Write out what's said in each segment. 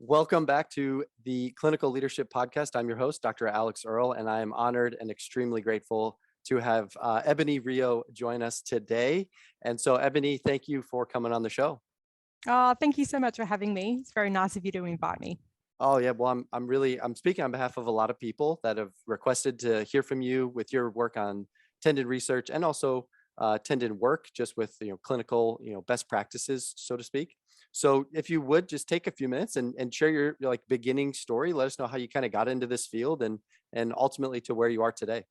Welcome back to the Clinical Leadership Podcast. I'm your host, Dr. Alex Earl, and I am honored and extremely grateful to have Ebonie Rio join us today. And so, Ebonie, thank you for coming on the show. Oh, thank you so much for having me. It's very nice of you to invite me. Oh yeah, well, I'm speaking on behalf of a lot of people that have requested to hear from you with your work on tendon research and also tendon work, just with clinical best practices, so to speak. So if you would just take a few minutes and share your like beginning story, let us know how you kind of got into this field and ultimately to where you are today.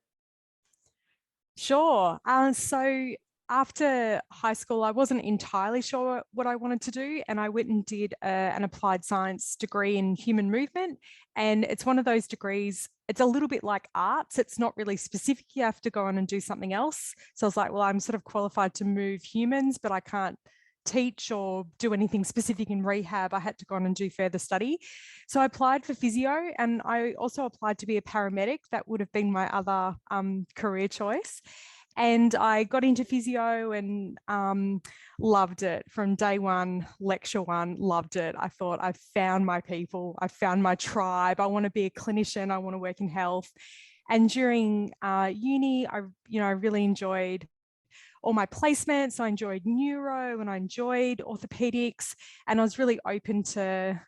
Sure. So after high school, I wasn't entirely sure what I wanted to do, and I went and did an applied science degree in human movement. And it's one of those degrees, it's a little bit like arts. It's not really specific. You have to go on and do something else. So I was like, well, I'm sort of qualified to move humans, but I can't teach or do anything specific in rehab. I had to go on and do further study. So I applied for physio, and I also applied to be a paramedic. That would have been my other career choice. And I got into physio and loved it from day one, lecture one, loved it. I thought I found my people, I found my tribe. I want to be a clinician, I want to work in health. And during uni, I really enjoyed all my placements. I enjoyed neuro and I enjoyed orthopedics, and I was really open to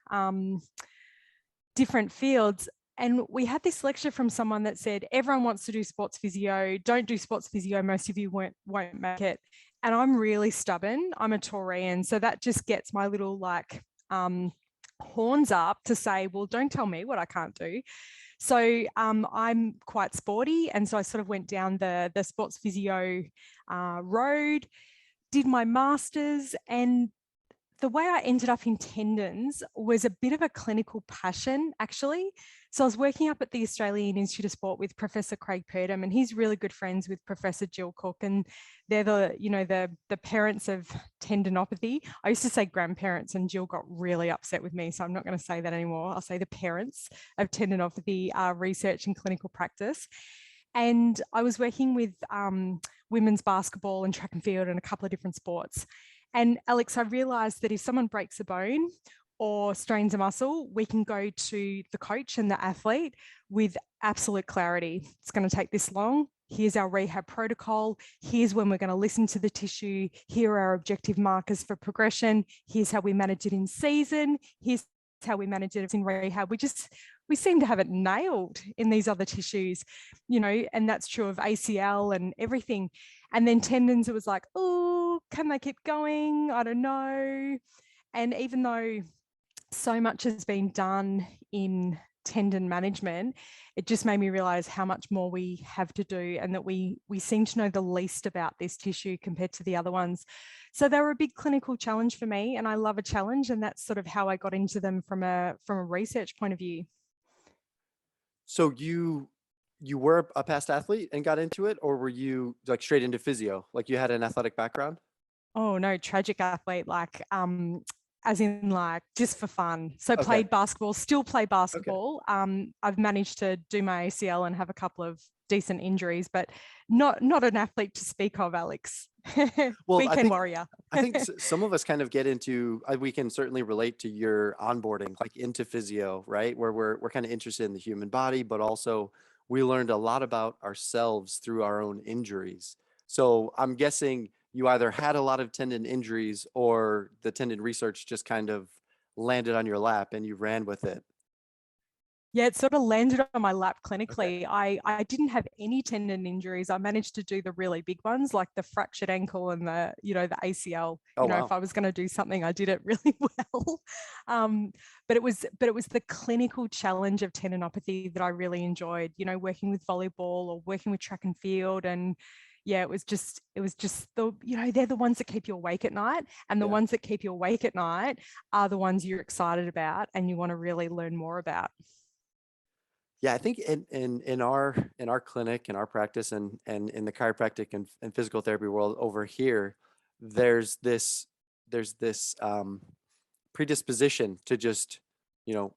different fields. And we had this lecture from someone that said, everyone wants to do sports physio. Don't do sports physio. Most of you won't make it. And I'm really stubborn. I'm a Taurian. So that just gets my little horns up to say, well, don't tell me what I can't do. So I'm quite sporty. And so I sort of went down the sports physio road, did my master's, and the way I ended up in tendons was a bit of a clinical passion, actually. So I was working up at the Australian Institute of Sport with Professor Craig Purdom, and he's really good friends with Professor Jill Cook, and they're the parents of tendinopathy. I used to say grandparents, and Jill got really upset with me, so I'm not going to say that anymore. I'll say the parents of tendinopathy research and clinical practice. And I was working with women's basketball and track and field and a couple of different sports. And Alex, I realized that if someone breaks a bone or strains a muscle, we can go to the coach and the athlete with absolute clarity. It's going to take this long. Here's our rehab protocol. Here's when we're going to listen to the tissue. Here are our objective markers for progression. Here's how we manage it in season. Here's how we manage it in rehab. We seem to have it nailed in these other tissues, and that's true of ACL and everything. And then tendons, it was like, oh, can they keep going? I don't know. And even though so much has been done in tendon management, it just made me realize how much more we have to do, and that we seem to know the least about this tissue compared to the other ones. So they were a big clinical challenge for me, and I love a challenge, and that's sort of how I got into them from a research point of view. So you were a past athlete and got into it, or were you like straight into physio? Like you had an athletic background? Oh no, tragic athlete, as in like just for fun. So Okay. played basketball, still play Okay. basketball. I've managed to do my ACL and have a couple of decent injuries, but not an athlete to speak of, Alex. Well, Weekend warrior. I think some of us kind of get into, we can certainly relate to your onboarding, like into physio, right? Where we're kind of interested in the human body, but also we learned a lot about ourselves through our own injuries. So I'm guessing you either had a lot of tendon injuries or the tendon research just kind of landed on your lap and you ran with it. Yeah, it sort of landed on my lap Okay. clinically. I didn't have any tendon injuries. I managed to do the really big ones, like the fractured ankle and the ACL. Oh, wow. If I was going to do something, I did it really well. But it was the clinical challenge of tendinopathy that I really enjoyed. Working with volleyball or working with track and field, and yeah, it was just the they're the ones that keep you awake at night, and the Yeah. ones that keep you awake at night are the ones you're excited about and you want to really learn more about. Yeah, I think in our clinic, in our practice, and in the chiropractic and physical therapy world over here, there's this predisposition to just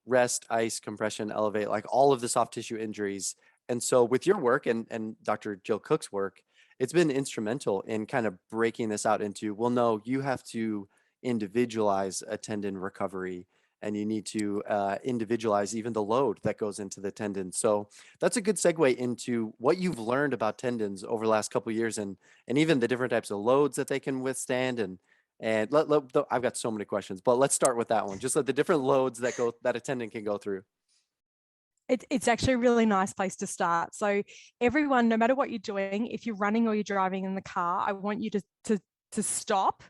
rest, ice, compression, elevate, like all of the soft tissue injuries. And so with your work and Dr. Jill Cook's work, it's been instrumental in kind of breaking this out into, well, no, you have to individualize a tendon recovery and you need to individualize even the load that goes into the tendon. So that's a good segue into what you've learned about tendons over the last couple of years, and even the different types of loads that they can withstand. I've got so many questions, but let's start with that one. Just the different loads that a tendon can go through. It's actually a really nice place to start. So everyone, no matter what you're doing, if you're running or you're driving in the car, I want you to stop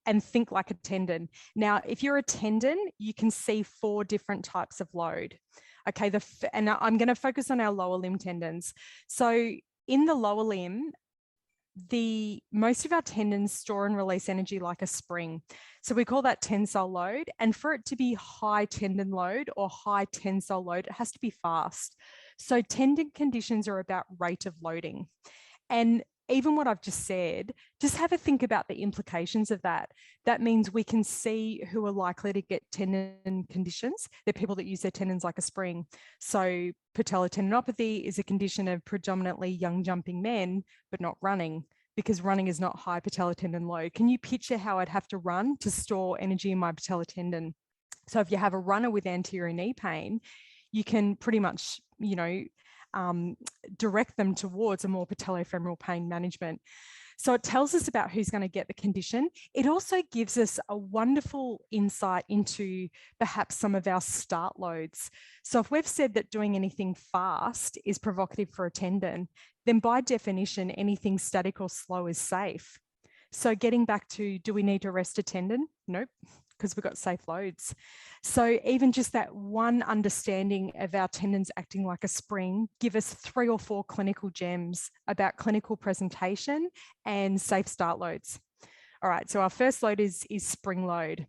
and think like a tendon. Now, if you're a tendon, you can see 4 different types of load. Okay, and I'm going to focus on our lower limb tendons. So in the lower limb, most of our tendons store and release energy like a spring. So we call that tensile load. And for it to be high tendon load or high tensile load, it has to be fast. So tendon conditions are about rate of loading. And even what I've just said, just have a think about the implications of that. That means we can see who are likely to get tendon conditions. They're people that use their tendons like a spring. So patellar tendinopathy is a condition of predominantly young jumping men, but not running, because running is not high patellar tendon load. Can you picture how I'd have to run to store energy in my patellar tendon? So if you have a runner with anterior knee pain, you can pretty much, direct them towards a more patellofemoral pain management. So it tells us about who's going to get the condition. It also gives us a wonderful insight into perhaps some of our start loads. So if we've said that doing anything fast is provocative for a tendon, then by definition, anything static or slow is safe. So getting back to, do we need to rest a tendon? Nope, because we've got safe loads. So even just that one understanding of our tendons acting like a spring give us 3 or 4 clinical gems about clinical presentation and safe start loads. All right, so our first load is spring load.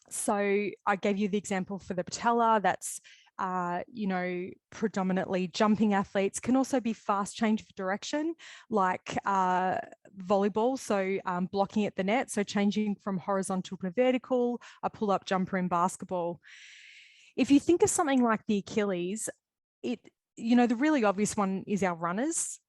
So I gave you the example for the patella. That's predominantly jumping athletes, can also be fast change of direction, like volleyball, so blocking at the net, so changing from horizontal to vertical, a pull-up jumper in basketball. If you think of something like the Achilles, the really obvious one is our runners.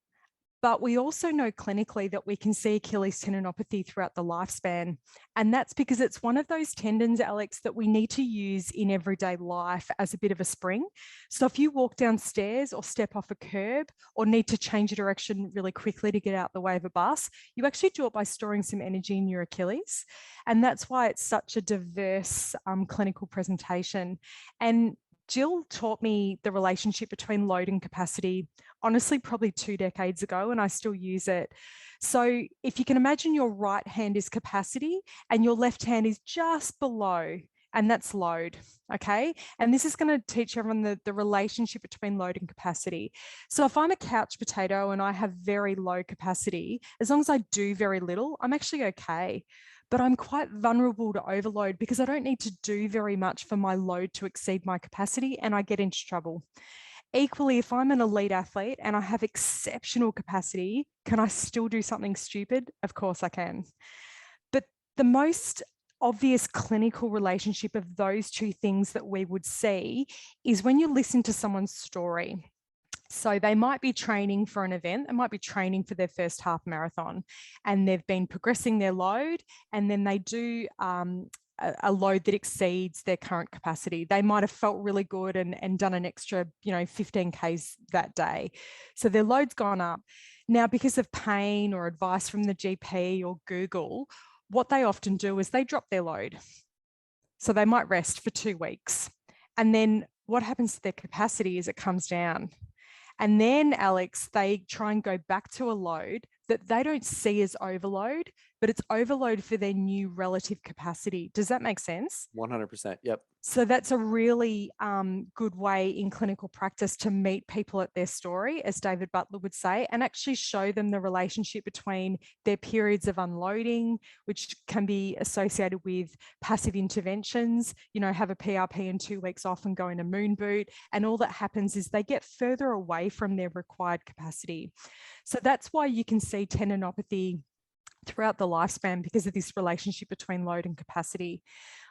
But we also know clinically that we can see Achilles tendinopathy throughout the lifespan. And that's because it's one of those tendons, Alex, that we need to use in everyday life as a bit of a spring. So if you walk downstairs or step off a curb or need to change a direction really quickly to get out the way of a bus, you actually do it by storing some energy in your Achilles. And that's why it's such a diverse clinical presentation. And Jill taught me the relationship between load and capacity, honestly, probably 2 decades ago, and I still use it. So if you can imagine your right hand is capacity and your left hand is just below, and that's load, okay? And this is going to teach everyone the relationship between load and capacity. So if I'm a couch potato and I have very low capacity, as long as I do very little, I'm actually okay. But I'm quite vulnerable to overload because I don't need to do very much for my load to exceed my capacity, and I get into trouble. Equally, if I'm an elite athlete and I have exceptional capacity, can I still do something stupid? Of course I can. But the most obvious clinical relationship of those 2 things that we would see is when you listen to someone's story. So they might be training for an event, they might be training for their first half marathon, and they've been progressing their load, and then they do a load that exceeds their current capacity. They might have felt really good and done an extra, 15 Ks that day. So their load's gone up. Now, because of pain or advice from the GP or Google, what they often do is they drop their load. So they might rest for 2 weeks. And then what happens to their capacity is it comes down. And then, Alex, they try and go back to a load that they don't see as overload, but it's overload for their new relative capacity. Does that make sense? 100%. Yep. So that's a really good way in clinical practice to meet people at their story, as David Butler would say, and actually show them the relationship between their periods of unloading, which can be associated with passive interventions, have a PRP and 2 weeks off and go in a moon boot. And all that happens is they get further away from their required capacity. So that's why you can see tendinopathy throughout the lifespan because of this relationship between load and capacity.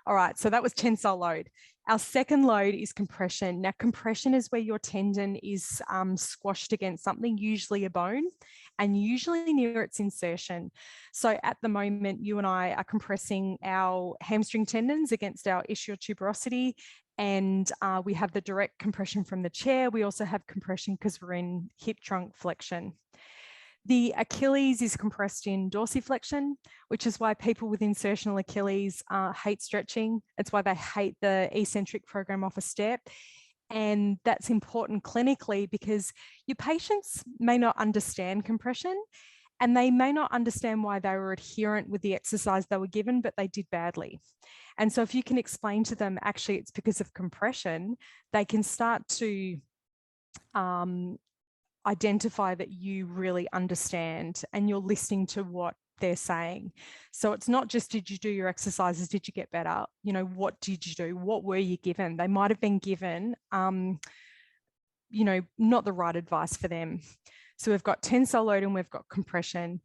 All right, so that was tensile load. Our second load is compression. Now, compression is where your tendon is squashed against something, usually a bone, and usually near its insertion. So at the moment, you and I are compressing our hamstring tendons against our ischial tuberosity, and we have the direct compression from the chair. We also have compression because we're in hip trunk flexion. The Achilles is compressed in dorsiflexion, which is why people with insertional Achilles hate stretching. It's why they hate the eccentric program off a step. And that's important clinically because your patients may not understand compression and they may not understand why they were adherent with the exercise they were given, but they did badly. And so if you can explain to them, actually, it's because of compression, they can start to identify that you really understand and you're listening to what they're saying. So it's not just, did you do your exercises? Did you get better? You know, what did you do? What were you given? They might have been given, you know, not the right advice for them. So we've got tensile load and we've got compression.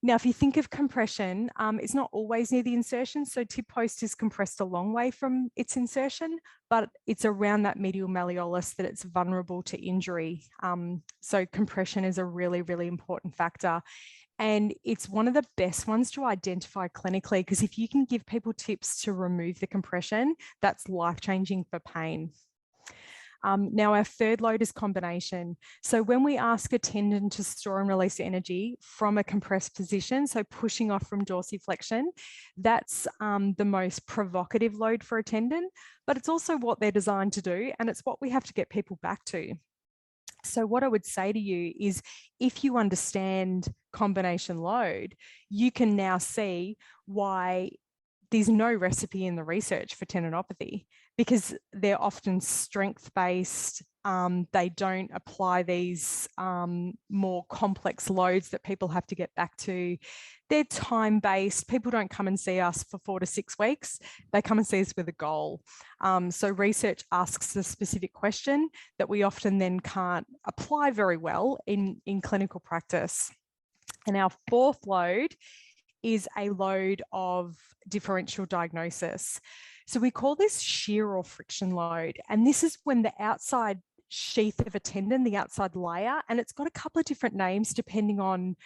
Now, if you think of compression, it's not always near the insertion. So tib post is compressed a long way from its insertion, but it's around that medial malleolus that it's vulnerable to injury. So compression is a really, really important factor. And it's one of the best ones to identify clinically, because if you can give people tips to remove the compression, that's life-changing for pain. Now, our third load is combination. So when we ask a tendon to store and release energy from a compressed position, so pushing off from dorsiflexion, that's the most provocative load for a tendon, but it's also what they're designed to do, and it's what we have to get people back to. So what I would say to you is, if you understand combination load, you can now see why there's no recipe in the research for tendinopathy, because they're often strength-based. They don't apply these more complex loads that people have to get back to. They're time-based. People don't come and see us for 4 to 6 weeks. They come and see us with a goal. So research asks a specific question that we often then can't apply very well in clinical practice. And our fourth load is a load of differential diagnosis. So we call this shear or friction load. And this is when the outside sheath of a tendon, the outside layer, and it's got a couple of different names depending on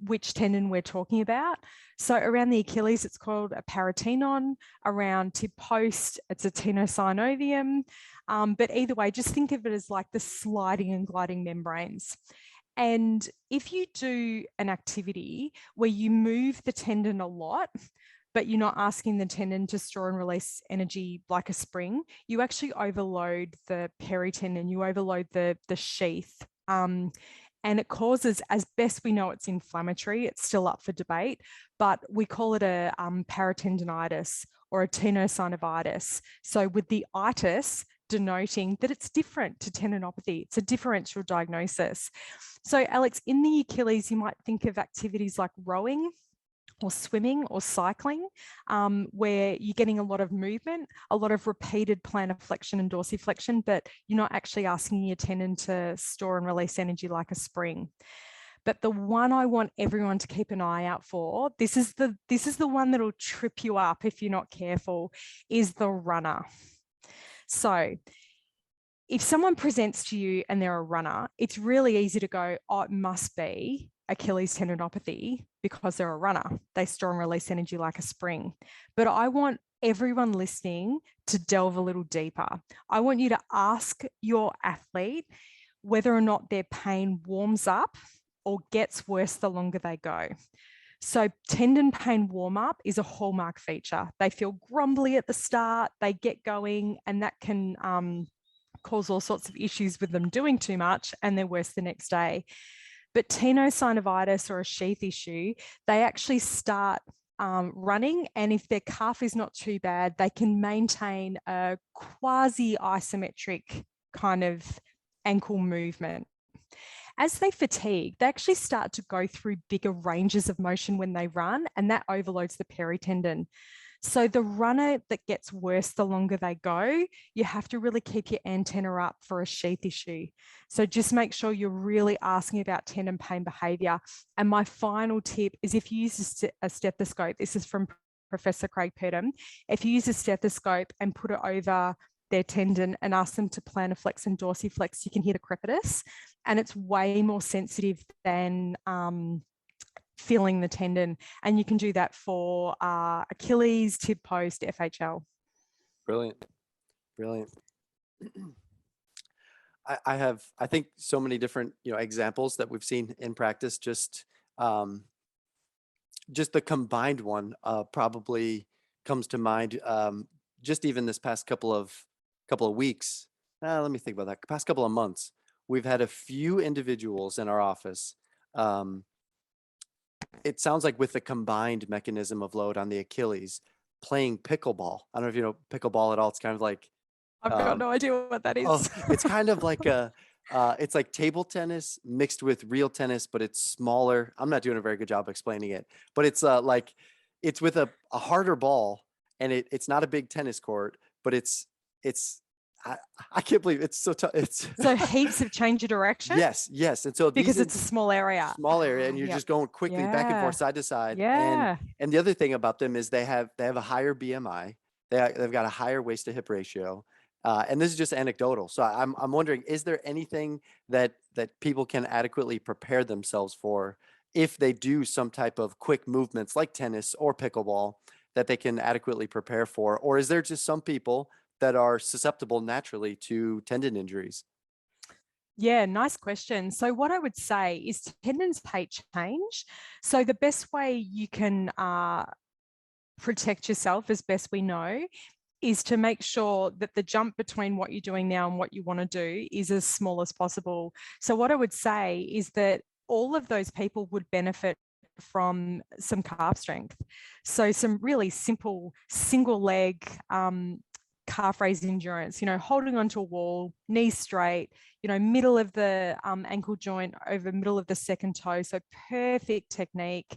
which tendon we're talking about. So around the Achilles, it's called a paratenon. Around tib post, it's a tenosynovium. But either way, just think of it as like the sliding and gliding membranes. And if you do an activity where you move the tendon a lot, but you're not asking the tendon to store and release energy like a spring, you actually overload the peritendon, you overload the sheath. And it causes, as best we know, it's inflammatory. It's still up for debate, but we call it a paratendinitis or a tenosynovitis. So with the itis denoting that it's different to tendinopathy, it's a differential diagnosis. So Alex, in the Achilles, you might think of activities like rowing or swimming or cycling, where you're getting a lot of movement, a lot of repeated plantar flexion and dorsiflexion, but you're not actually asking your tendon to store and release energy like a spring. But the one I want everyone to keep an eye out for, this is the one that'll trip you up if you're not careful, is the runner. So if someone presents to you and they're a runner, it's really easy to go, oh, it must be Achilles tendinopathy because they're a runner. They store and release energy like a spring. But I want everyone listening to delve a little deeper. I want you to ask your athlete whether or not their pain warms up or gets worse the longer they go. So tendon pain warm-up is a hallmark feature. They feel grumbly at the start, they get going, and that can cause all sorts of issues with them doing too much, and they're worse the next day. But tenosynovitis or a sheath issue, they actually start running, and if their calf is not too bad, they can maintain a quasi-isometric kind of ankle movement. As they fatigue, they actually start to go through bigger ranges of motion when they run, and that overloads the peritendon. So the runner that gets worse the longer they go, you have to really keep your antenna up for a sheath issue. So just make sure you're really asking about tendon pain behavior. And my final tip is, if you use a stethoscope, this is from Professor Craig Purdom, if you use a stethoscope and put it over their tendon and ask them to plantarflex and dorsiflex, you can hit a crepitus, and it's way more sensitive than feeling the tendon. And you can do that for Achilles, tib post, FHL. Brilliant. Brilliant. I think so many different, examples that we've seen in practice. Just the combined one probably comes to mind. Just even this past couple of weeks. Let me think about that. Past couple of months, we've had a few individuals in our office. It sounds like with the combined mechanism of load on the Achilles, playing pickleball. I don't know if you know pickleball at all. It's kind of like I've got no idea what that is. Oh, it's kind of like it's like table tennis mixed with real tennis, but it's smaller. I'm not doing a very good job explaining it, but it's like it's with a harder ball, and it's not a big tennis court, but it's I can't believe it's so tough. It's so heaps of change of direction. Yes, and so because it's a small area, and you're just going quickly back and forth, side to side. Yeah. And the other thing about them is they have a higher BMI. They've got a higher waist to hip ratio. And this is just anecdotal. So I'm wondering, is there anything that people can adequately prepare themselves for if they do some type of quick movements like tennis or pickleball that they can adequately prepare for? Or is there just some people that are susceptible naturally to tendon injuries? Yeah, nice question. So what I would say is tendons hate change. So the best way you can protect yourself, as best we know, is to make sure that the jump between what you're doing now and what you want to do is as small as possible. So what I would say is that all of those people would benefit from some calf strength. So some really simple single leg calf raise endurance, holding onto a wall, knees straight, middle of the ankle joint over middle of the second toe. So perfect technique,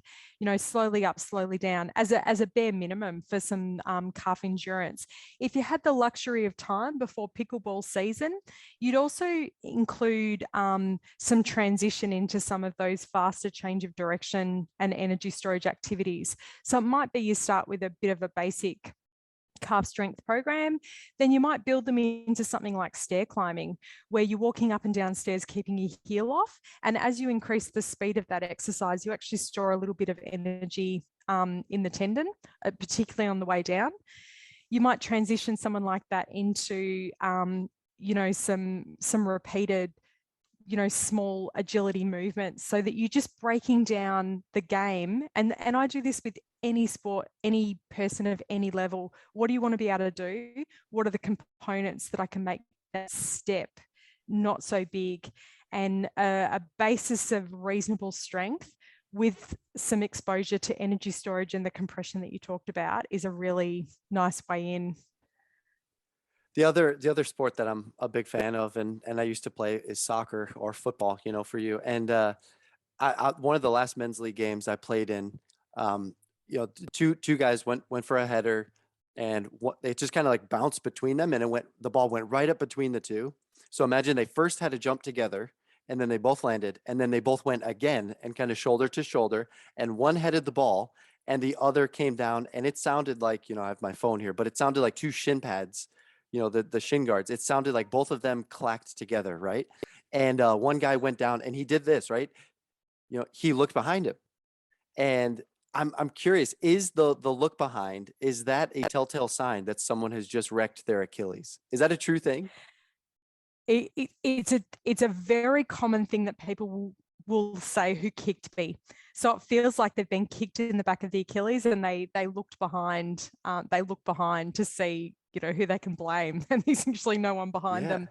slowly up, slowly down as a bare minimum for some calf endurance. If you had the luxury of time before pickleball season, you'd also include some transition into some of those faster change of direction and energy storage activities. So it might be you start with a bit of a basic calf strength program, then you might build them into something like stair climbing, where you're walking up and down stairs, keeping your heel off. And as you increase the speed of that exercise, you actually store a little bit of energy in the tendon, particularly on the way down. You might transition someone like that into, some repeated small agility movements, so that you're just breaking down the game. And I do this with any sport, any person of any level. What do you want to be able to do? What are the components that I can make that step not so big? And a basis of reasonable strength with some exposure to energy storage and the compression that you talked about is a really nice way in. The other sport that I'm a big fan of, and I used to play, is soccer or football, for you. And one of the last men's league games I played in, two guys went for a header, and it just kind of like bounced between them, and the ball went right up between the two. So imagine they first had to jump together, and then they both landed, and then they both went again and kind of shoulder to shoulder, and one headed the ball and the other came down, and it sounded like, I have my phone here, but it sounded like two shin pads, the shin guards. It sounded like both of them clacked together, right? And one guy went down and he did this, right? He looked behind him. And I'm curious, is the look behind, is that a telltale sign that someone has just wrecked their Achilles? Is that a true thing? It's a very common thing that people will say, who kicked me. So it feels like they've been kicked in the back of the Achilles, and they looked behind. They look behind to see, who they can blame, and there's usually no one behind them.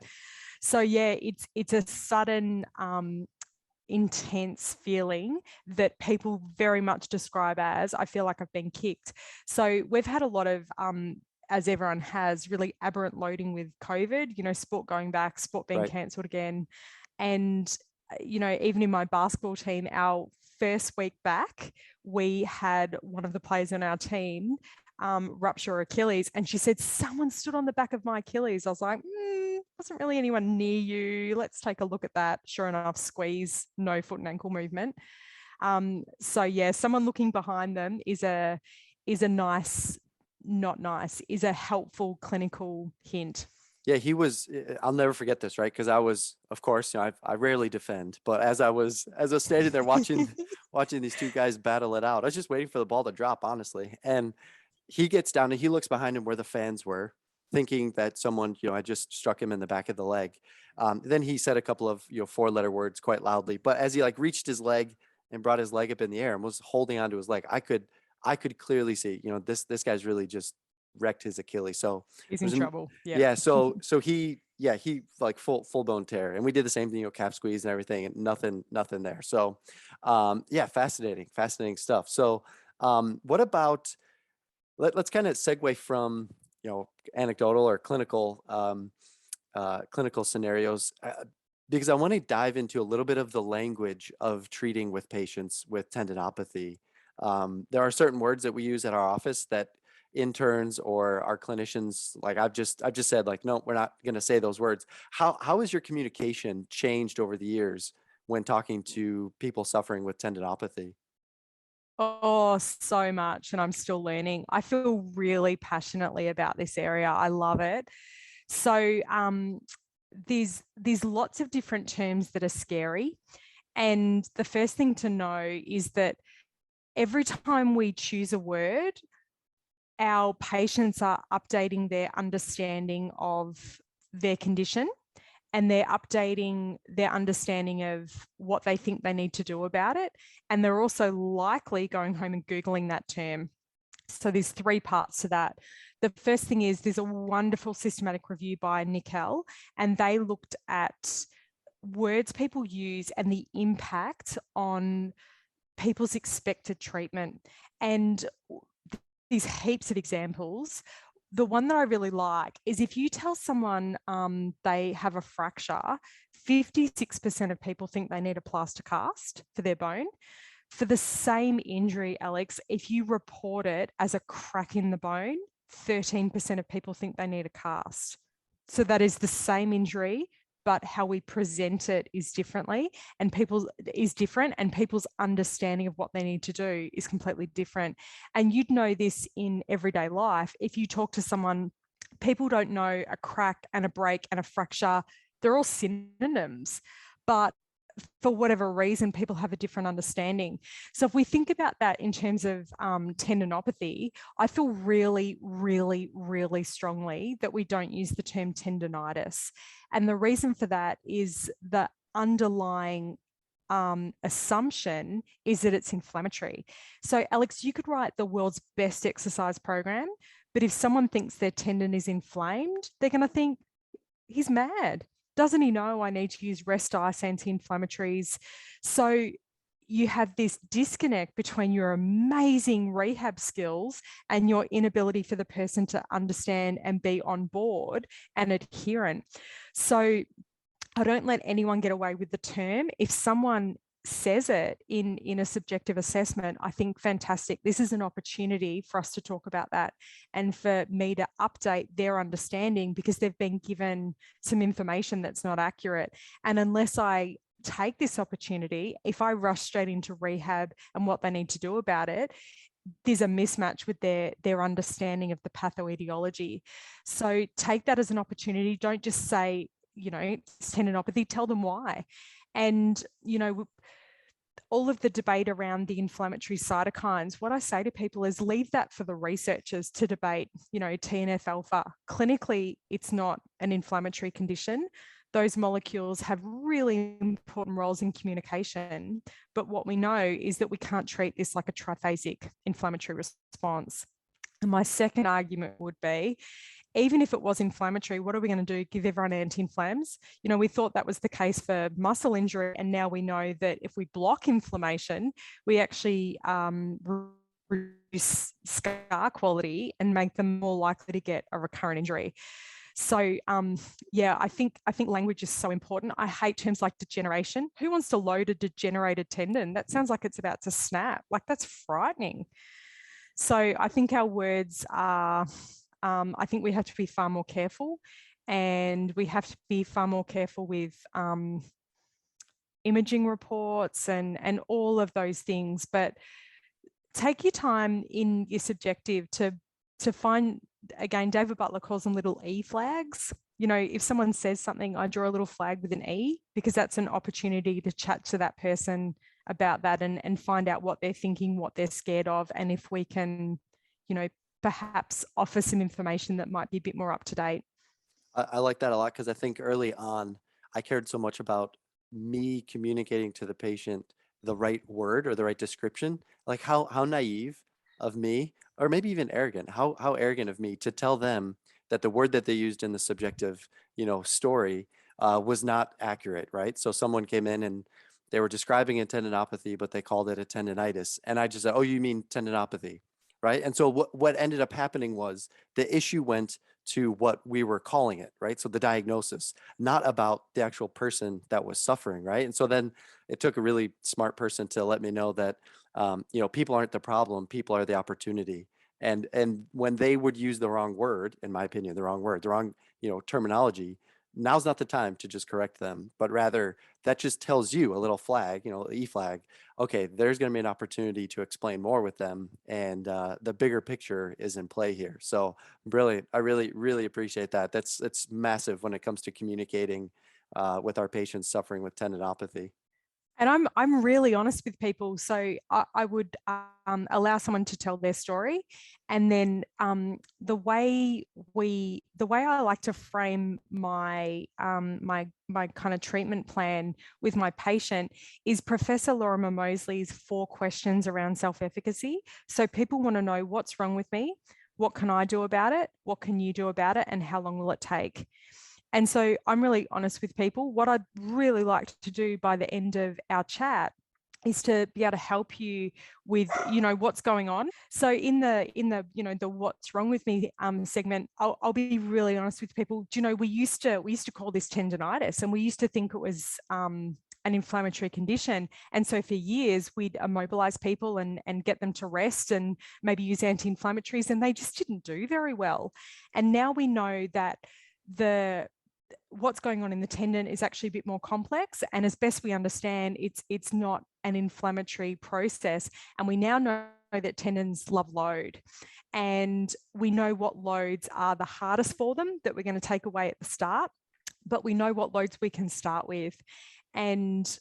So yeah, it's a sudden, intense feeling that people very much describe as, I feel like I've been kicked. So we've had a lot of, as everyone has, really aberrant loading with COVID, sport going back, sport being cancelled again. And, even in my basketball team, our first week back, we had one of the players on our team rupture her Achilles, and she said, someone stood on the back of my Achilles. I was like, wasn't really anyone near you. Let's take a look at that. Sure enough, squeeze, no foot and ankle movement. So yeah, someone looking behind them is a nice, not nice, is a helpful clinical hint. Yeah, he was. I'll never forget this, right? Because I was, of course, I rarely defend, but as I was standing there watching watching these two guys battle it out, I was just waiting for the ball to drop, honestly. And he gets down and he looks behind him where the fans were, thinking that someone, had just struck him in the back of the leg. Then he said a couple of, four-letter words quite loudly. But as he like reached his leg and brought his leg up in the air and was holding onto his leg, I could clearly see, this guy's really just wrecked his Achilles. So He's it in was, trouble. Yeah. yeah. So he like full bone tear, and we did the same thing, calf squeeze and everything, and nothing there. So, yeah, fascinating stuff. So, what about let's kind of segue from anecdotal or clinical scenarios, because I want to dive into a little bit of the language of treating with patients with tendinopathy. There are certain words that we use at our office that interns or our clinicians, like I've just said, like, no, we're not going to say those words. How has your communication changed over the years when talking to people suffering with tendinopathy? Oh, so much. And I'm still learning. I feel really passionately about this area. I love it. So there's lots of different terms that are scary. And the first thing to know is that every time we choose a word, our patients are updating their understanding of their condition, and they're updating their understanding of what they think they need to do about it. And they're also likely going home and Googling that term. So there's three parts to that. The first thing is there's a wonderful systematic review by Nickel, and they looked at words people use and the impact on people's expected treatment. And these heaps of examples. The one that I really like is if you tell someone they have a fracture, 56% of people think they need a plaster cast for their bone. For the same injury, Alex, if you report it as a crack in the bone, 13% of people think they need a cast. So that is the same injury, but how we present it is differently, and people's understanding of what they need to do is completely different. And you'd know this in everyday life. If you talk to someone, people don't know a crack and a break and a fracture. They're all synonyms, but for whatever reason, people have a different understanding. So if we think about that in terms of tendinopathy, I feel really, really, really strongly that we don't use the term tendonitis. And the reason for that is the underlying assumption is that it's inflammatory. So Alex, you could write the world's best exercise program, but if someone thinks their tendon is inflamed, they're going to think he's mad. Doesn't he know I need to use rest ice, anti-inflammatories? So you have this disconnect between your amazing rehab skills and your inability for the person to understand and be on board and adherent. So I don't let anyone get away with the term. If someone says it in a subjective assessment, I think fantastic. This is an opportunity for us to talk about that and for me to update their understanding, because they've been given some information that's not accurate. And unless I take this opportunity, if I rush straight into rehab and what they need to do about it, there's a mismatch with their understanding of the pathoetiology. So take that as an opportunity. Don't just say, it's tendinopathy, tell them why. And, all of the debate around the inflammatory cytokines, what I say to people is leave that for the researchers to debate, TNF alpha. Clinically, it's not an inflammatory condition. Those molecules have really important roles in communication. But what we know is that we can't treat this like a triphasic inflammatory response. And my second argument would be, even if it was inflammatory, what are we going to do? Give everyone anti-inflams? We thought that was the case for muscle injury. And now we know that if we block inflammation, we actually reduce scar quality and make them more likely to get a recurrent injury. So yeah, I think language is so important. I hate terms like degeneration. Who wants to load a degenerated tendon? That sounds like it's about to snap. Like, that's frightening. So I think our words are, I think we have to be far more careful, and we have to be far more careful with imaging reports and all of those things. But take your time in your subjective to find, again, David Butler calls them little E flags. if someone says something, I draw a little flag with an E, because that's an opportunity to chat to that person about that and find out what they're thinking, what they're scared of, and if we can, perhaps offer some information that might be a bit more up to date. I like that a lot because I think early on, I cared so much about me communicating to the patient the right word or the right description. Like how naive of me, or maybe even arrogant, how arrogant of me to tell them that the word that they used in the subjective, story was not accurate, right? So someone came in and they were describing a tendinopathy, but they called it a tendonitis. And I just said, "Oh, you mean tendinopathy," right? And so what ended up happening was the issue went to what we were calling it, right? So the diagnosis, not about the actual person that was suffering, right? And so then it took a really smart person to let me know that, people aren't the problem, people are the opportunity. And when they would use the wrong word, in my opinion, the wrong word, the wrong, terminology, now's not the time to just correct them, but rather that just tells you a little flag, E flag. Okay, there's going to be an opportunity to explain more with them, and the bigger picture is in play here. So brilliant. I really, really appreciate that. That's massive when it comes to communicating with our patients suffering with tendinopathy. And I'm really honest with people. So I would allow someone to tell their story, and then the way I like to frame my kind of treatment plan with my patient is Professor Lorimer Moseley's 4 questions around self-efficacy. So people want to know, what's wrong with me, what can I do about it, what can you do about it, and how long will it take? And so I'm really honest with people. What I'd really like to do by the end of our chat is to be able to help you with, what's going on. So in the the what's wrong with me segment, I'll be really honest with people. Do you know, we used to call this tendonitis, and we used to think it was an inflammatory condition. And so for years, we'd immobilize people and get them to rest and maybe use anti-inflammatories, and they just didn't do very well. And now we know that what's going on in the tendon is actually a bit more complex, and as best we understand, it's not an inflammatory process. And we now know that tendons love load, and we know what loads are the hardest for them that we're going to take away at the start, but we know what loads we can start with. And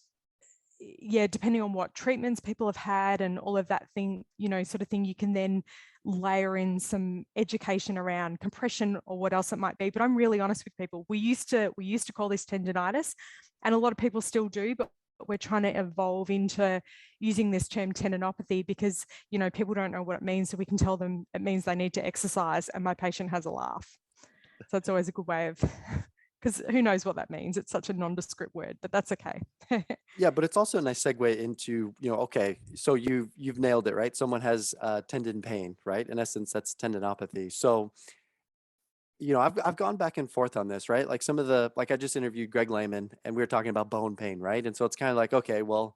yeah, depending on what treatments people have had and all of that thing, sort of thing, you can then layer in some education around compression or what else it might be. But I'm really honest with people. We used to call this tendonitis, and a lot of people still do, but we're trying to evolve into using this term tendinopathy because, people don't know what it means. So we can tell them it means they need to exercise, and my patient has a laugh. So it's always a good way of, because who knows what that means? It's such a nondescript word, but that's okay. Yeah, but it's also a nice segue into, okay, so you've nailed it, right? Someone has tendon pain, right? In essence, that's tendinopathy. So, I've gone back and forth on this, right? Like like I just interviewed Greg Lehman and we were talking about bone pain, right? And so it's kind of like, okay, well,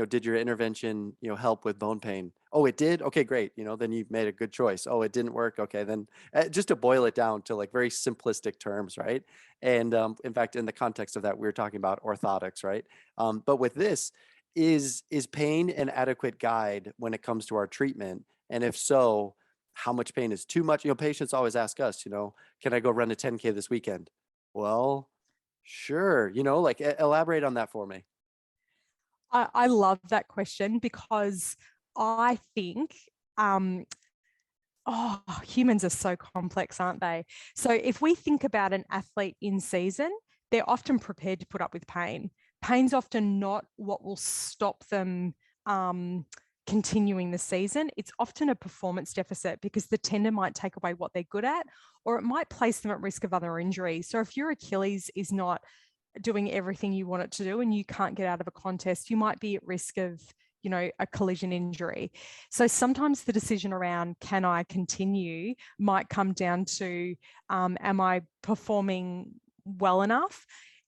did your intervention, help with bone pain? Oh, it did? Okay, great. Then you've made a good choice. Oh, it didn't work. Okay, then just to boil it down to like very simplistic terms, right? And in fact, in the context of that, we were talking about orthotics, right? But with this, is pain an adequate guide when it comes to our treatment? And if so, how much pain is too much? Patients always ask us, can I go run a 10K this weekend? Well, sure. Like elaborate on that for me. I love that question because I think, humans are so complex, aren't they? So if we think about an athlete in season, they're often prepared to put up with pain. Pain's often not what will stop them continuing the season. It's often a performance deficit because the tendon might take away what they're good at, or it might place them at risk of other injuries. So if your Achilles is not doing everything you want it to do and you can't get out of a contest, you might be at risk of a collision injury. So sometimes the decision around can I continue might come down to am I performing well enough?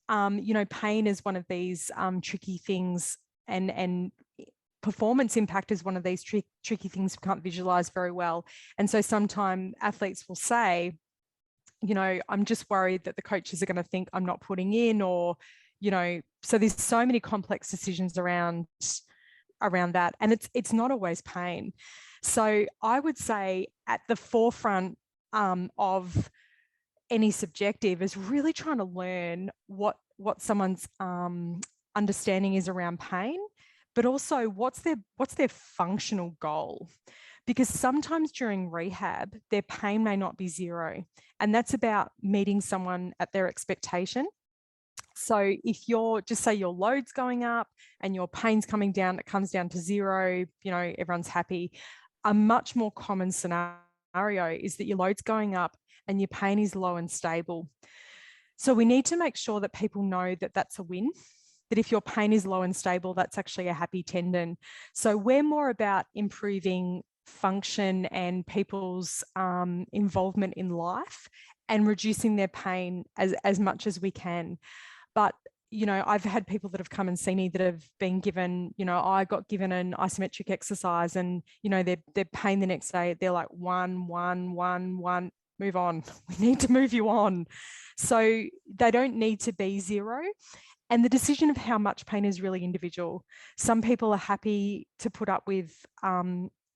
Pain is one of these tricky things, and performance impact is one of these tricky things we can't visualize very well. And so sometimes athletes will say, I'm just worried that the coaches are going to think I'm not putting in, or, so there's so many complex decisions around that. And it's not always pain. So I would say at the forefront of any subjective, is really trying to learn what someone's understanding is around pain, but also what's their functional goal. Because sometimes during rehab, their pain may not be zero. And that's about meeting someone at their expectation. So if you're, just say your load's going up and your pain's coming down, it comes down to zero, everyone's happy. A much more common scenario is that your load's going up and your pain is low and stable. So we need to make sure that people know that that's a win, that if your pain is low and stable, that's actually a happy tendon. So we're more about improving function and people's involvement in life and reducing their pain as much as we can. But I've had people that have come and see me that have been given, I got given an isometric exercise and, their pain the next day, they're like 1, 1, 1, 1, move on. We need to move you on. So they don't need to be zero. And the decision of how much pain is really individual. Some people are happy to put up with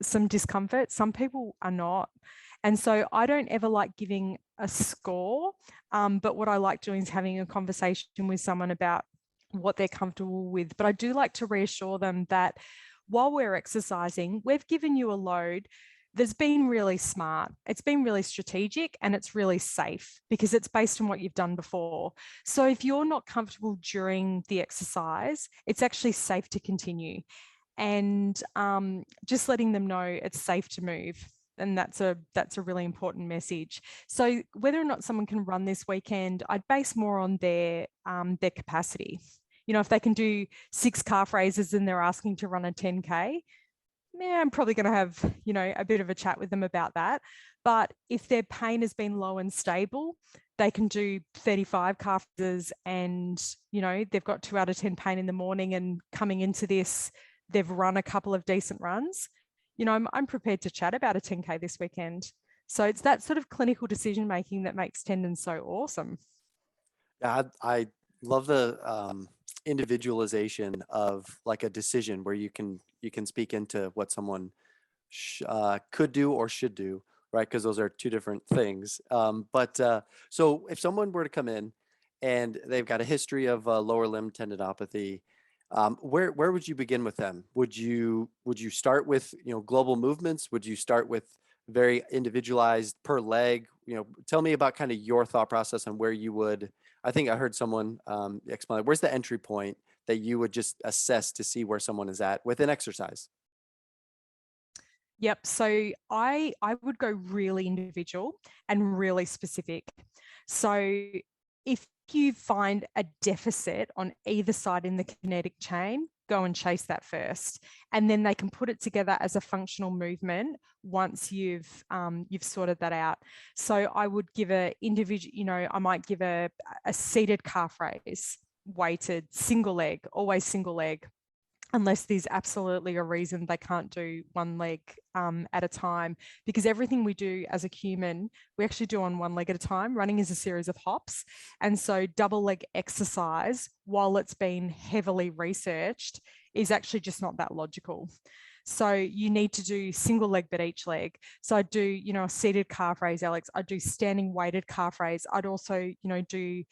some discomfort. Some people are not. And so I don't ever like giving a score, but what I like doing is having a conversation with someone about what they're comfortable with. But I do like to reassure them that while we're exercising, we've given you a load that's been really smart. It's been really strategic and it's really safe because it's based on what you've done before. So if you're not comfortable during the exercise, it's actually safe to continue. And just letting them know it's safe to move. And that's a really important message. So whether or not someone can run this weekend, I'd base more on their capacity. If they can do 6 calf raises and they're asking to run a 10K, I'm probably going to have, a bit of a chat with them about that. But if their pain has been low and stable, they can do 35 calf raises and, they've got 2 out of 10 pain in the morning, and coming into this, they've run a couple of decent runs. I'm prepared to chat about a 10K this weekend. So it's that sort of clinical decision-making that makes Tendons so awesome. Yeah, I love the individualization of like a decision where you can speak into what someone could do or should do, right? Because those are 2 different things. So if someone were to come in and they've got a history of lower limb tendinopathy, where would you begin with them? Would you start with global movements? Would you start with very individualized per leg? Tell me about kind of your thought process on where you would. I think I heard someone explain, where's the entry point that you would just assess to see where someone is at with an exercise? Yep. So I would go really individual and really specific. So if you find a deficit on either side in the kinetic chain, go and chase that first. And then they can put it together as a functional movement once you've sorted that out. So I would give a individual, I might give a seated calf raise, weighted, single leg, always single leg, unless there's absolutely a reason they can't do one leg at a time, because everything we do as a human, we actually do on one leg at a time. Running is a series of hops. And so double leg exercise, while it's been heavily researched, is actually just not that logical. So you need to do single leg, but each leg. So I do, a seated calf raise, Alex. I do standing weighted calf raise. I'd also, do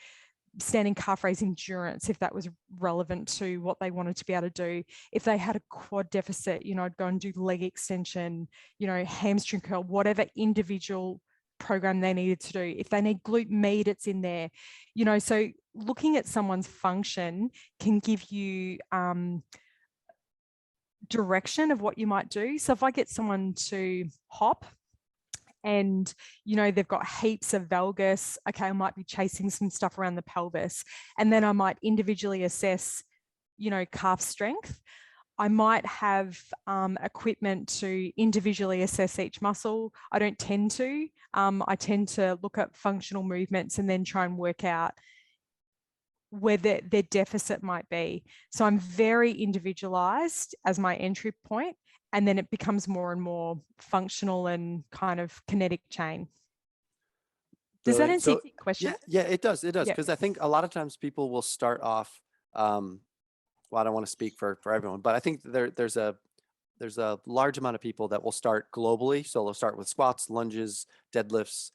standing calf raise endurance if that was relevant to what they wanted to be able to do. If they had a quad deficit, I'd go and do leg extension, hamstring curl, whatever individual program they needed to do. If they need glute med, it's in there. So looking at someone's function can give you direction of what you might do. So if I get someone to hop, and they've got heaps of valgus, okay, I might be chasing some stuff around the pelvis, and then I might individually assess calf strength. I might have equipment to individually assess each muscle. I don't tend to. I tend to look at functional movements and then try and work out where their deficit might be. So I'm very individualized as my entry point, and then it becomes more and more functional and kind of kinetic chain. Does that answer your question? Yeah, it does. It does. Yep. Because I think a lot of times people will start off, well, I don't want to speak for everyone, but I think there's a there's a large amount of people that will start globally. So they'll start with squats, lunges, deadlifts,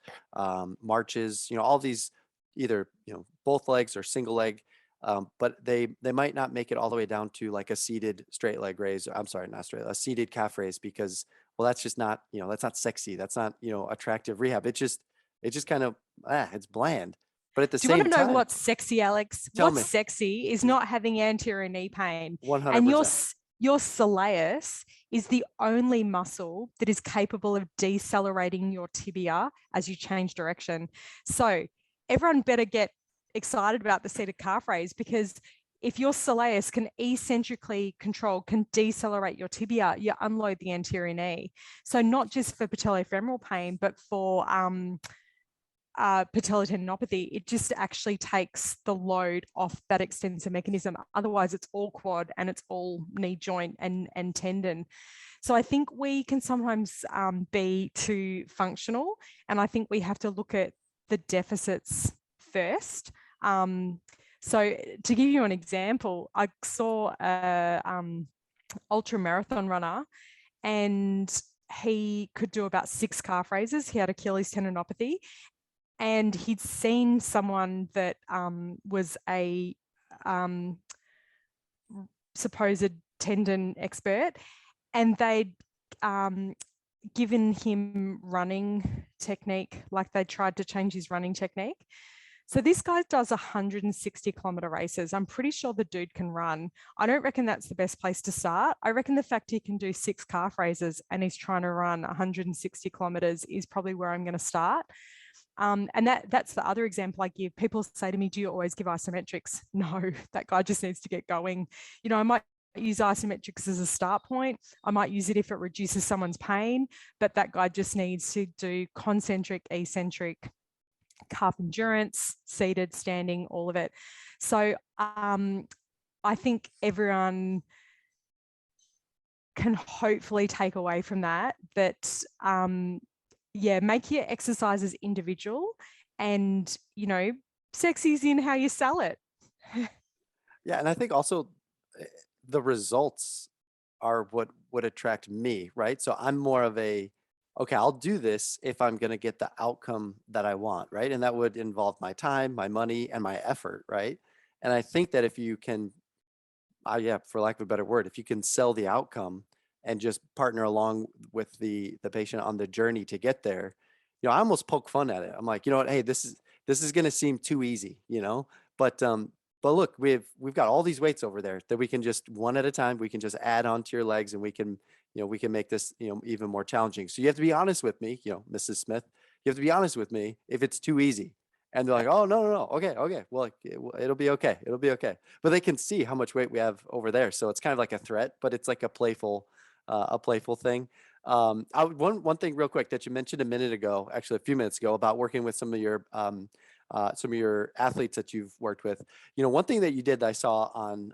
marches, all these either, both legs or single leg. But they might not make it all the way down to like a seated straight leg raise. I'm sorry, not straight, a seated calf raise, because, well, that's just not, that's not sexy. That's not, attractive rehab. It just kind of, it's bland. But at the Do you want same to know time, what's sexy, Alex? tell What's me, sexy is not having anterior knee pain. And 100%. your soleus is the only muscle that is capable of decelerating your tibia as you change direction. So everyone better get excited about the seated calf raise, because if your soleus can eccentrically control, can decelerate your tibia, you unload the anterior knee. So not just for patellofemoral pain, but for patellotendinopathy, it just actually takes the load off that extensor mechanism. Otherwise, it's all quad and it's all knee joint and tendon. So I think we can sometimes be too functional, and I think we have to look at the deficits first. So to give you an example, I saw a ultra marathon runner, and he could do about 6 calf raises. He had Achilles tendinopathy, and he'd seen someone that was a supposed tendon expert, and they'd given him running technique, like they tried to change his running technique. So this guy does 160-kilometer races. I'm pretty sure the dude can run. I don't reckon that's the best place to start. I reckon the fact he can do 6 calf raises and he's trying to run 160 kilometers is probably where I'm going to start. And that's the other example I give. People say to me, do you always give isometrics? No, that guy just needs to get going. I might use isometrics as a start point. I might use it if it reduces someone's pain, but that guy just needs to do concentric, eccentric, calf endurance, seated, standing, all of it. So I think everyone can hopefully take away from that make your exercises individual, and sexy's in how you sell it. Yeah, and I think also the results are what would attract me, right? So I'm more of a, okay, I'll do this if I'm going to get the outcome that I want, right? And that would involve my time, my money, and my effort, right? And I think that if you can, for lack of a better word, if you can sell the outcome and just partner along with the patient on the journey to get there, I almost poke fun at it. I'm like, you know what? Hey, this is going to seem too easy, but look, we've got all these weights over there that we can just one at a time, we can just add onto your legs, and we can make this, even more challenging. So you have to be honest with me, Mrs. Smith, you have to be honest with me if it's too easy. And they're like, oh, no. Okay. Well, it'll be okay. It'll be okay. But they can see how much weight we have over there. So it's kind of like a threat, but it's like a playful thing. One thing real quick that you mentioned a minute ago, actually a few minutes ago, about working with some of your athletes that you've worked with. One thing that you did that I saw on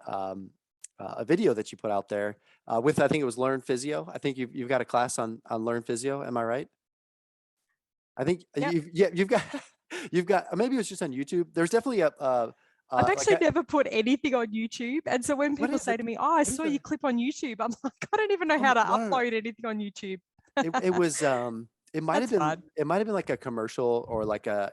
a video that you put out there with, I think it was Learn Physio. I think you've got a class on Learn Physio. Am I right? I think Yep. you've got, maybe it was just on YouTube. There's definitely I've actually never put anything on YouTube. And so when people say to me, oh, I saw your clip on YouTube, I'm like, I don't even know how to upload anything on YouTube. It was it might have been like a commercial, or like a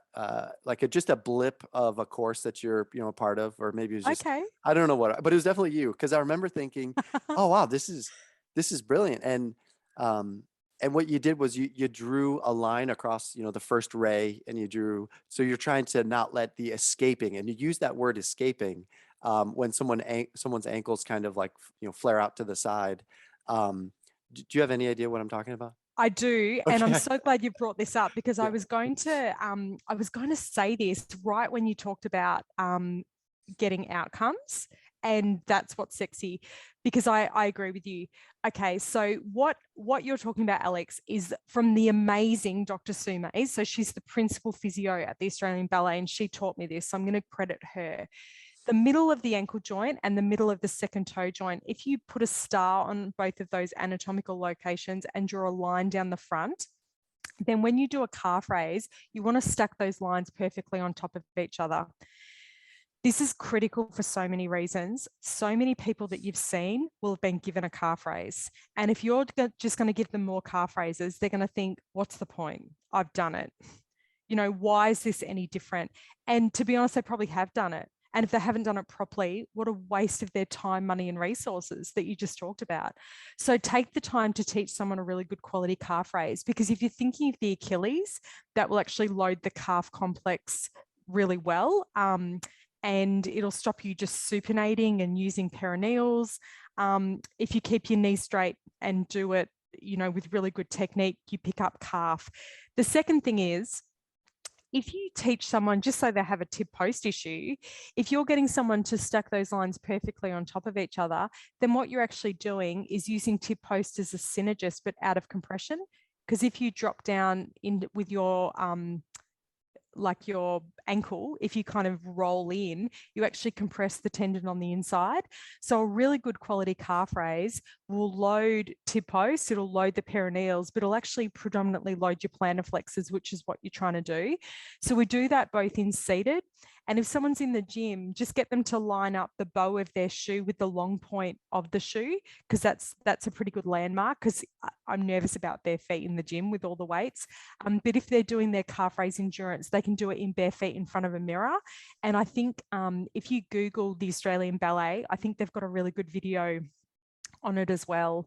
just a blip of a course that you're a part of, or maybe it was just, okay. I don't know what, but it was definitely you, because I remember thinking, oh wow, this is brilliant. And what you did was you drew a line across, the first ray, and so you're trying to not let the escaping, and you use that word escaping when someone's ankles kind of like, flare out to the side. Do you have any idea what I'm talking about? I do, Okay. and I'm so glad you brought this up, because I was going to say this right when you talked about getting outcomes, and that's what's sexy, because I agree with you. Okay, so what you're talking about, Alex, is from the amazing Dr. Sue Mays. So she's the principal physio at the Australian Ballet, and she taught me this, so I'm going to credit her. The middle of the ankle joint and the middle of the second toe joint, if you put a star on both of those anatomical locations and draw a line down the front, then when you do a calf raise, you want to stack those lines perfectly on top of each other. This is critical for so many reasons. So many people that you've seen will have been given a calf raise. And if you're just going to give them more calf raises, they're going to think, what's the point? I've done it. You know, why is this any different? And to be honest, they probably have done it. And if they haven't done it properly, what a waste of their time, money, and resources that you just talked about. So take the time to teach someone a really good quality calf raise, because if you're thinking of the Achilles, that will actually load the calf complex really well. And it'll stop you just supinating and using perineals. If you keep your knee straight and do it, you know, with really good technique, you pick up calf. The second thing is, if you teach someone, just so they have a tib post issue, if you're getting someone to stack those lines perfectly on top of each other, then what you're actually doing is using tib post as a synergist, but out of compression. Because if you drop down in with your like your ankle, if you kind of roll in, you actually compress the tendon on the inside. So a really good quality calf raise will load tib posts, it'll load the perineals, but it'll actually predominantly load your plantar flexors, which is what you're trying to do. So we do that both in seated, and if someone's in the gym, just get them to line up the bow of their shoe with the long point of the shoe, because that's a pretty good landmark, because I'm nervous about their feet in the gym with all the weights. But if they're doing their calf raise endurance, they can do it in bare feet in front of a mirror. And I think if you Google the Australian Ballet, I think they've got a really good video on it as well.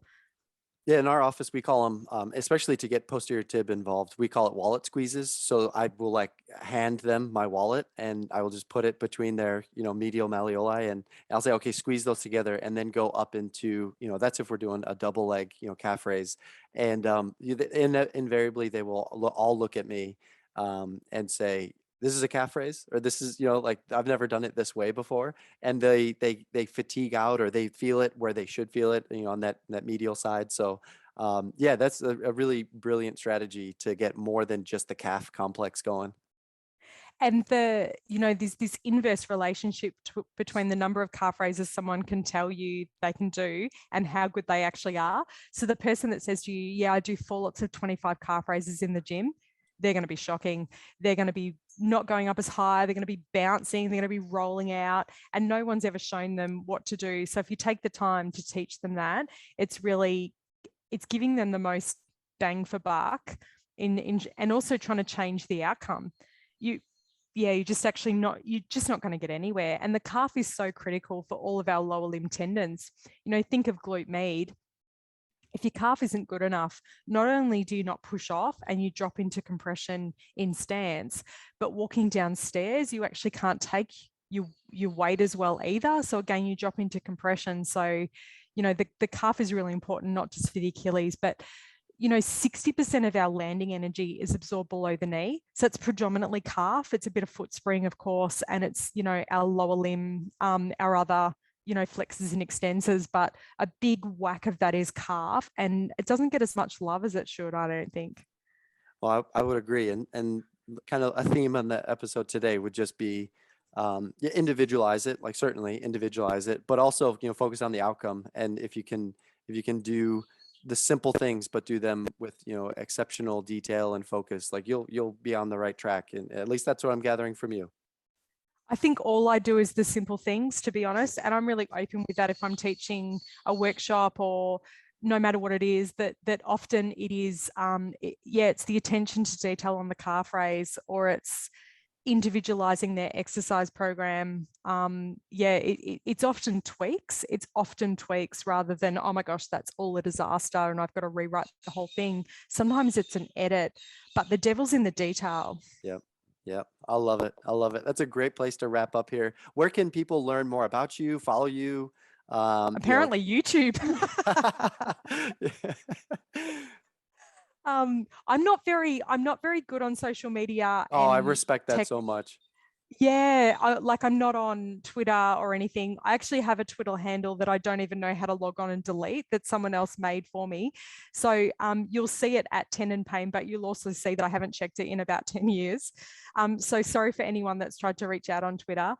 Yeah, in our office, we call them, especially to get posterior tib involved, we call it wallet squeezes. So I will like hand them my wallet and I will just put it between their, medial malleoli, and I'll say, okay, squeeze those together and then go up into, that's if we're doing a double leg, calf raise. And invariably they will all look at me and say, this is a calf raise, or this is, like I've never done it this way before. And they fatigue out, or they feel it where they should feel it, on that medial side. So yeah, that's a really brilliant strategy to get more than just the calf complex going. And this inverse relationship between the number of calf raises someone can tell you they can do and how good they actually are. So the person that says to you, yeah, I do 4 lots of 25 calf raises in the gym, they're going to be shocking. They're going to be not going up as high. They're going to be bouncing. They're going to be rolling out, and no one's ever shown them what to do. So if you take the time to teach them that, it's giving them the most bang for buck and also trying to change the outcome. You're just not going to get anywhere. And the calf is so critical for all of our lower limb tendons. Think of glute med. If your calf isn't good enough, not only do you not push off and you drop into compression in stance, but walking downstairs, you actually can't take your weight as well either. So again, you drop into compression. So, the calf is really important, not just for the Achilles, but 60% of our landing energy is absorbed below the knee. So it's predominantly calf. It's a bit of foot spring, of course, and it's, our lower limb, our other flexors and extensors, but a big whack of that is calf, and it doesn't get as much love as it should, I don't think. Well, I would agree. And kind of a theme on the episode today would just be individualize it, like certainly individualize it, but also, focus on the outcome. And if you can do the simple things, but do them with, exceptional detail and focus, like you'll be on the right track. And at least that's what I'm gathering from you. I think all I do is the simple things, to be honest. And I'm really open with that if I'm teaching a workshop or no matter what it is, that often it is, it's the attention to detail on the calf raise, or it's individualizing their exercise program. It's often tweaks. It's often tweaks rather than, oh my gosh, that's all a disaster and I've got to rewrite the whole thing. Sometimes it's an edit, but the devil's in the detail. Yep. Yeah, I love it. I love it. That's a great place to wrap up here. Where can people learn more about you, follow you? Apparently YouTube. I'm not very good on social media. Oh, I respect that so much. Yeah, I'm not on Twitter or anything. I actually have a Twitter handle that I don't even know how to log on and delete, that someone else made for me. So you'll see it at Tendon Pain, but you'll also see that I haven't checked it in about 10 years. So sorry for anyone that's tried to reach out on Twitter.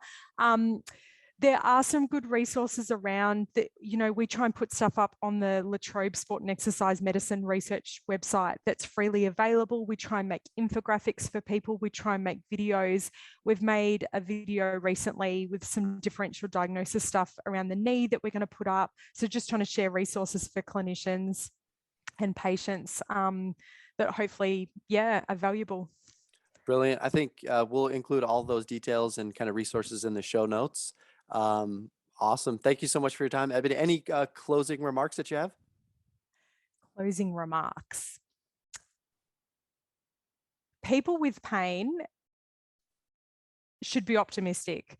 There are some good resources around that, you know, we try and put stuff up on the La Trobe Sport and Exercise Medicine Research website that's freely available. We try and make infographics for people. We try and make videos. We've made a video recently with some differential diagnosis stuff around the knee that we're going to put up. So just trying to share resources for clinicians and patients that hopefully, yeah, are valuable. Brilliant. I think we'll include all those details and kind of resources in the show notes. Awesome. Thank you so much for your time, Ebonie. Any closing remarks that you have? Closing remarks. People with pain should be optimistic.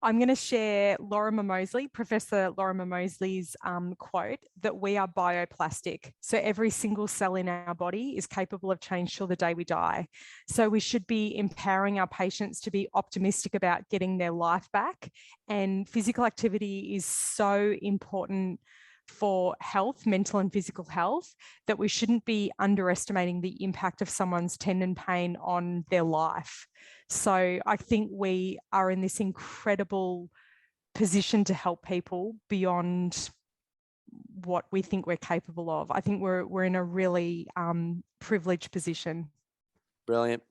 I'm going to share Lorimer Moseley, Professor Lorimer Moseley's quote that we are bioplastic. So every single cell in our body is capable of change till the day we die. So we should be empowering our patients to be optimistic about getting their life back. And physical activity is so important for health, mental and physical health, that we shouldn't be underestimating the impact of someone's tendon pain on their life. So I think we are in this incredible position to help people beyond what we think we're capable of. I think we're in a really privileged position. Brilliant.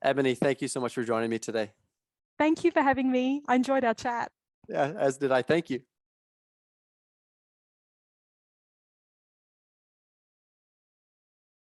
Ebonie, thank you so much for joining me today. Thank you for having me. I enjoyed our chat. Yeah, as did I. Thank you.